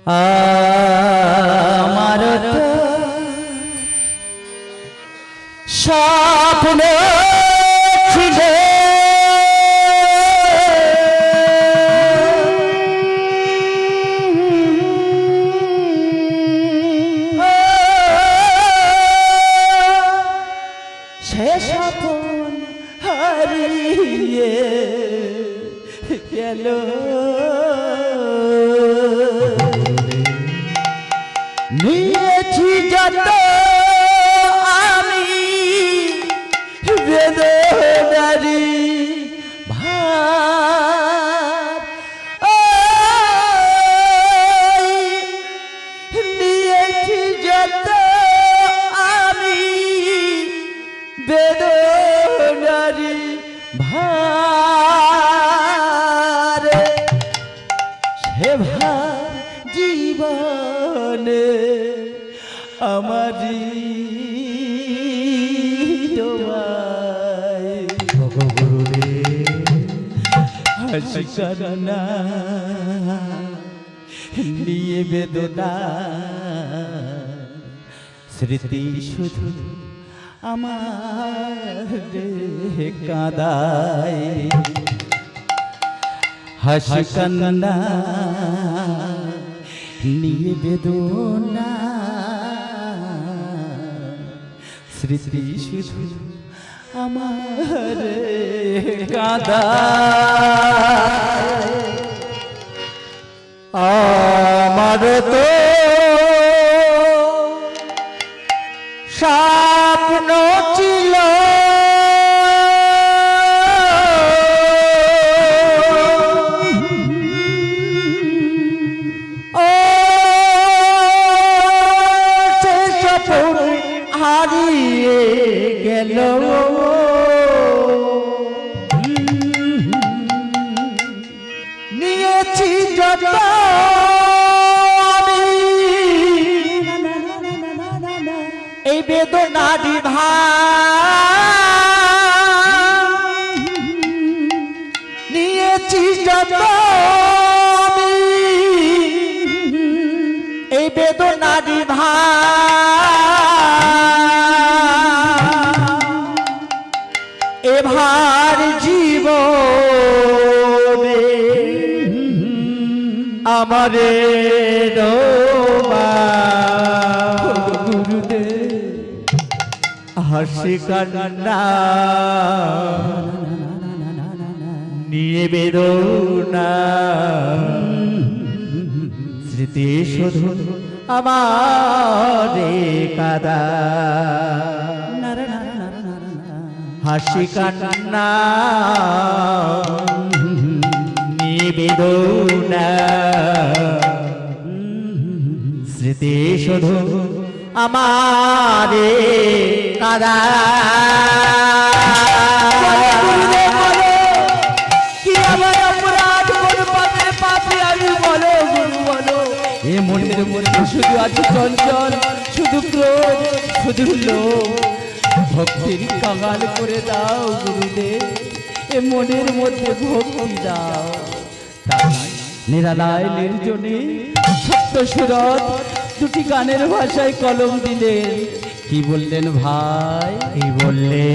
আমার তো স্বপ্ন ছিল সে স্বপ্ন হারিয়ে গেল নিয়েছি যত আমি বেদনারি ভার নিয়েছি যত আমি বেদনারি ভার সে ভার জীবনে আমারি তোমায় হাসি কান্না নিয়ে বেদনা স্মৃতি শুধু আমার কাঁদায় হাসি কান্না নিয়ে বেদনা স্মৃতি শুধু আমার কাঁদায় আমার তো স্বপ্ন ছিল হারিয়ে গেল নিয়েছি যত এই বেদনারি ভার নিয়েছি যত এই বেদনারি ভার এভার জীবনে আমারে গুরুদেব হাসি কান্না নিয়ে বেদনা স্মৃতি শুধু আমারে কাদা হাসি কান্না নিয়ে বেদনা স্মৃতি শুধু আমারে কাদা কি আমার অপরাধ কোন পাপে পাপে আমি বলো গুরু বলো এ মনের মধ্যে শুধু আছে চঞ্চল শুধু ক্রোধ শুধু লোভ ভক্তির কাঙাল করে দাও গুরুদেব এ মনের মধ্যে ভক্তি দাও নিরালায় নির্জনে সত্য সুরত দুটি গানের ভাষায় কলম দিলেন কি বললেন ভাই কি বললে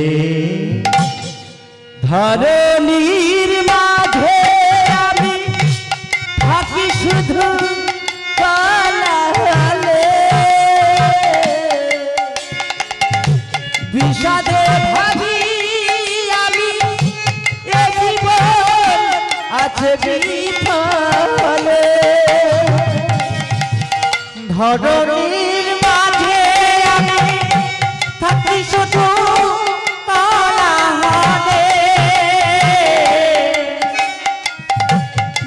ধরণীর মাঝে আমি থাকি শুধু কালালে বিষাদে ভাবি আমি এ জীবন আছে বিফলে ধরণীর মাঝে আমি থাকি শুধু কালালে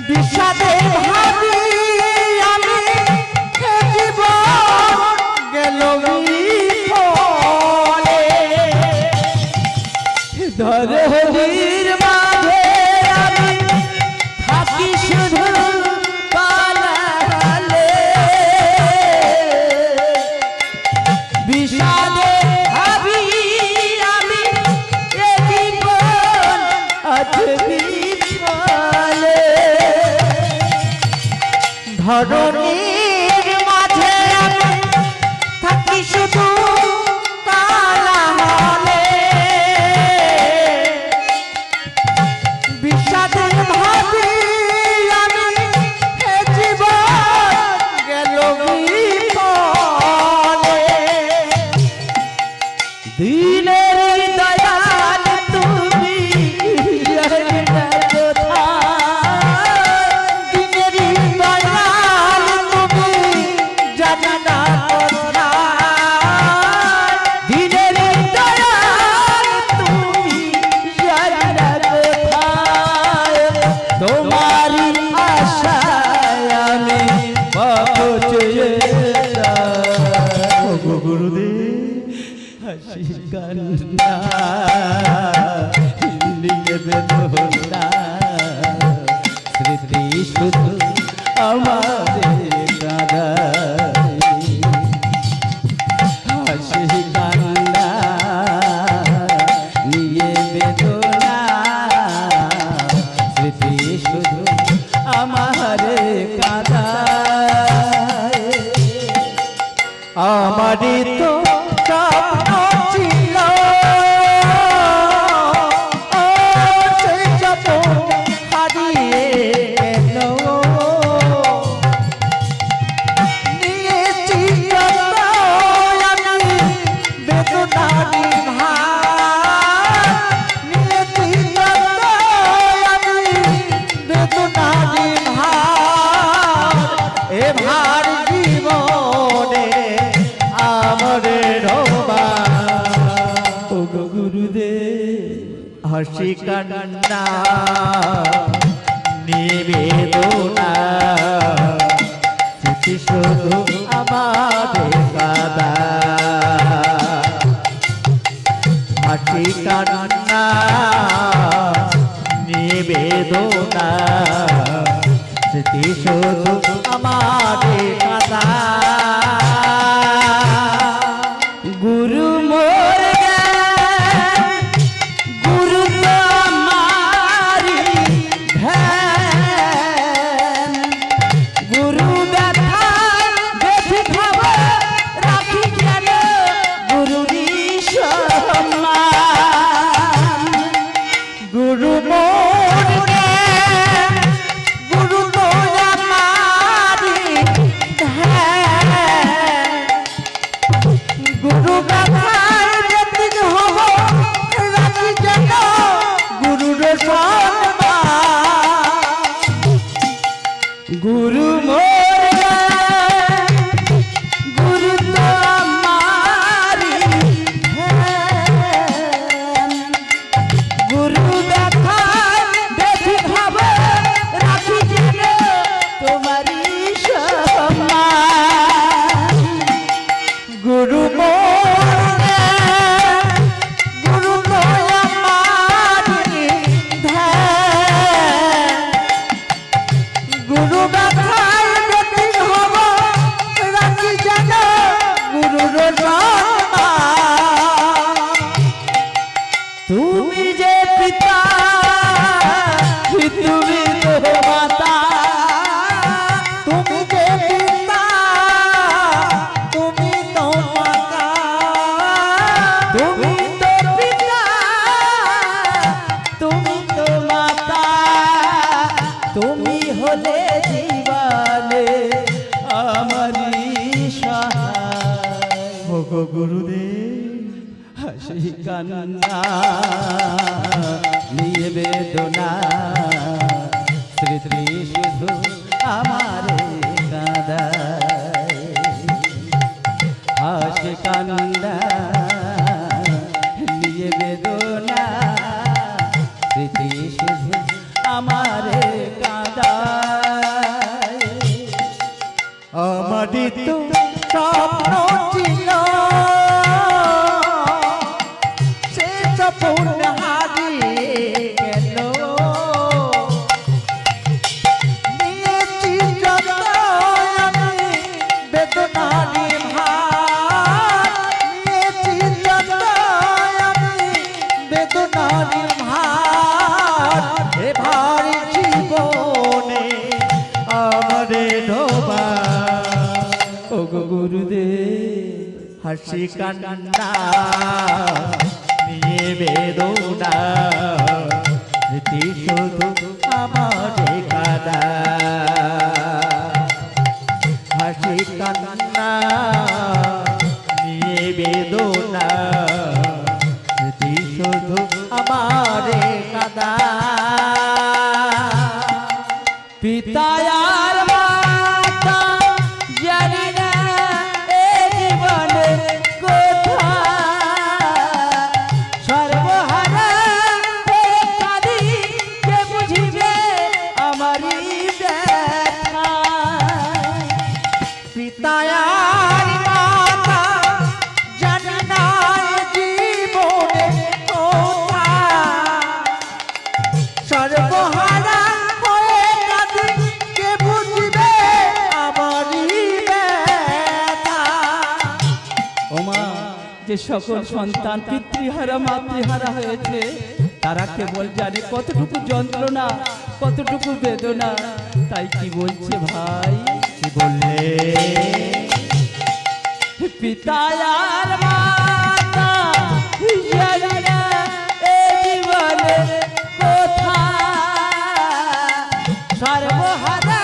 বিষাদে ভাবি আমি এ জীবন গেল বিফলে ধরণীর মাঝে আমি থাকি শুধু কালালে বিষাদে ভাবি আমি এ জীবন আছে বিফলে ধরণীর শুধু কালা হলে বিষাদের ভাবি আমি হে জীবন গেল বিফলে। দিনের দয়াল তুমি দিনের দয়াল তুমি জানি না কোথায়। দিনের দয়াল তুমি জানি না কোথায়। তোমারই আশায় আমি পাবো চেয়ে গুরুদেব হাসি কান্না নিয়ে বেদনা স্মৃতি শুধু আমাদের কাঁদায়। হাসি কান্না নিয়ে বেদনা স্মৃতি শুধু আমাদের কাঁদায়। আমারই তো স্বপ্ন ছিল সেই স্বপ্ন হারিয়ে গেল। নিয়েছি যত আমি বেদনারি ভার, নিয়েছি যত আমি বেদনারি ভার। এ ভার জীবনে আমারে রোবা ও গো গুরুদেব হাসি কান্না নিবেদনা স্মৃতি শুধু আমাদের কাদা। হাসি কান্না নিবেদনা স্মৃতি শুধু আমাদের কাদা। গুরু মোর জ্ঞান, গুরু তো আমারি ধ্যান। গুরু ব্যথা বেশি ভাব রাখি কেন গুরুরি সম্মান। গুরু মোর জ্ঞান, গুরু তো আমারি ধ্যান। গুরু ব্যথায় ব্যতীত হব রাখি যেন গুরুর সম্মান। গুরু মোর জ্ঞান, গুরু তো আমারি ধ্যান। গুরু ব্যথায় বেশি ভাব রাখি যেন তোমারই সম্মান। গুরু মোর জ্ঞান, গুরু তো আমারি ধ্যান। গুরু ব্যথায় ব্যতীত হব রাখি যেন গুরুর সম্মান। তুমি যে পিতা তুমি তো মাতা। তুমি যে পিতা তুমি তো মাতা। তুমি তো পিতা তুমি তো মাতা। তুমি হলে জীবনে আমারই সহায়। ও গো গুরুদেব হাসি কান্না নিয়ে বেদনা স্মৃতি শুধু আমারে কাঁদায়। হাসি কান্না নিয়ে বেদনা স্মৃতি শুধু আমারে কাঁদায়। আমারই তো স্বপ্ন ছিল সে স্বপ্ন হারিয়ে গেল। নিয়েছি যত আমি বেদনারি ভার, নিয়েছি যত আমি বেদনারি ভার। এ ভার জীবনে আমারে ডোবা। ও গো গুরুদেব হাসি কান্না নিয়ে বেদনা স্মৃতি শুধু আমার কাদা হাসি কান্না নিয়ে বেদনা স্মৃতি শুধু আমার কাদা পিতা আর মাতা জানি না এ জীবনে কোথায় সর্বহারা হয়ে কাঁদি কে বুঝিবে আমারই ব্যথা পিতা আর মাতা জানি না জীবনে কোথায় সর্বহারা হয়ে কাঁদি কে বুঝিবে আমারই ব্যথা ওমা যে সকল সন্তান পিতৃহারা মাতৃহারা হয়েছে তারা কেবল জানে কতটুকু যন্ত্রণা কতটুকু বেদনা তাই কি বলছে ভাই কি বললে পিতা আর মাতা জানি না এ জীবনে কোথায় সর্বহারা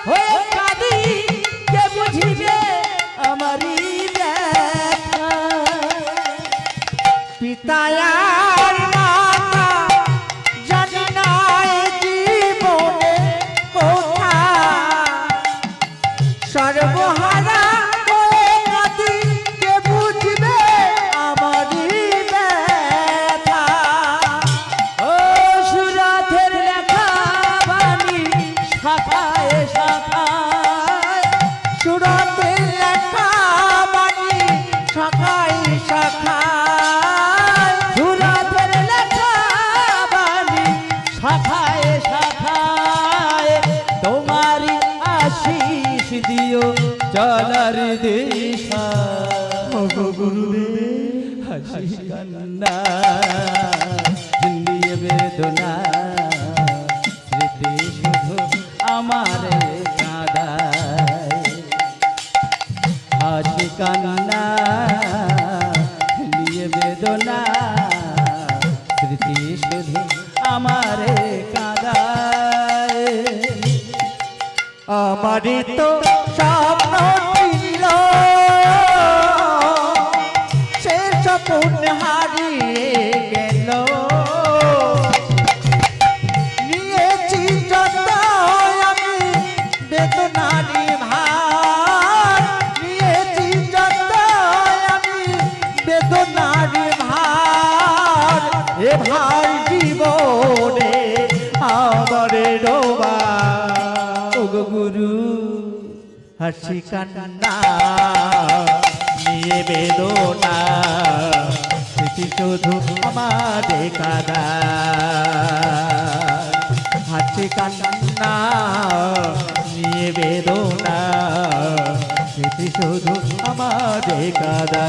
হয়ে কাঁদি কে বুঝিবে আমারই ব্যথা পিতা আর মাতা জানি না জীবনে কোথায় সর্বহারা হয়ে কাঁদি কে বুঝবে আমারই ব্যথা ও সুরাতের লেখা বাণী শাখায় শাখায় সুরতে লেখা বাণী শাখায় শাখায় সুরাতের লেখা বাণী শাখায় শাখায় তোমারই আশিস দিও চলার দিশা ওগো গুরুদেব হাসি কান্না নিয়ে বেদনা স্মৃতি শুধু আমার কাঁদায় হাসি কান্না নিয়ে বেদনা স্মৃতি শুধু আমার কাঁদায় আমারই তো স্বপ্ন ছিল সে স্বপ্ন হারিয়ে গেল নিয়েছি যত আমি বেদনারি ভার নিয়েছি যত আমি বেদনারি ভার এ ভাই জীবনে আমার ডোবা ওগো গুরু হাসি কান্না নিয়ে বেদনা স্মৃতি শুধু আমার কাদা হাসি কান্না নিয়ে বেদনা স্মৃতি শুধু আমার কাদা